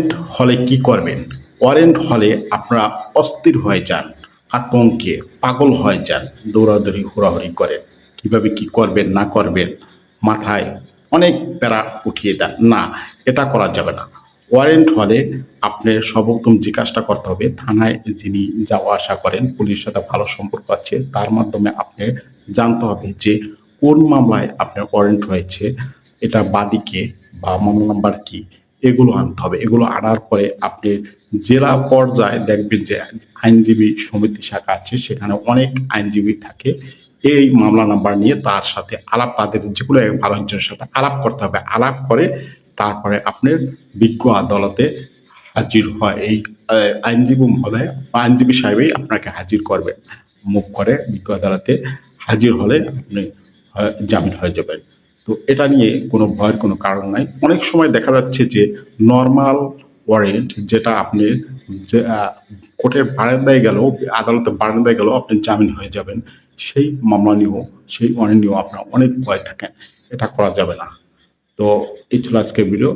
Warrant হলে কি করবেন? ওয়ারেন্ট হলে আপনারা অস্থির হয়ে যান, আতঙ্কে পাগল হয়ে যান, দৌড়াদৌড়ি হুড়াহুড়ি করেন। কিভাবে কি করবেন না করবেন মাথায় অনেক প্যারা উঠিয়ে দেন। না, এটা করা যাবে না। ওয়ারেন্ট হলে আপনার সর্বপ্রথম যে কাজটা করতে হবে, থানায় যিনি যাওয়া আসা করেন, পুলিশের সাথে ভালো সম্পর্ক আছে, তার মাধ্যমে আপনি জানতে হবে যে কোন মামলায় আপনার ওয়ারেন্ট হয়েছে, এটা বাদী বা মামলা নাম্বার কি, এগুলো আনতে হবে। এগুলো আনার পরে আপনি জেলা পর্যায়ে দেখবেন যে আইনজীবী সমিতি শাখা আছে, সেখানে অনেক আইনজীবী থাকে। এই মামলা নাম্বার নিয়ে তার সাথে আলাপ, তাদের যেকোনো ভালো একজনের সাথে আলাপ করতে হবে। আলাপ করে তারপরে আপনার বিজ্ঞ আদালতে হাজির হয় এই আইনজীবী মহোদয় বা আইনজীবী সাহেবই আপনাকে হাজির করবেন। মুখ করে বিজ্ঞ আদালতে হাজির হলে আপনি জামিন হয়ে যাবেন। তো এটা নিয়ে কোনো ভয়ের কোনো কারণ নাই। অনেক সময় দেখা যাচ্ছে যে নরমাল ওয়ারেন্ট, যেটা আপনি যে কোর্টের বারান্দায় গেলেও, আদালতের বারান্দায় গেলেও আপনি জামিন হয়ে যাবেন। সেই মামলা নিয়েও, সেই ওয়ারেন্ট নিয়েও আপনার অনেক ভয় থাকেন। এটা করা যাবে না। তো এই ছিল আজকের ভিডিও।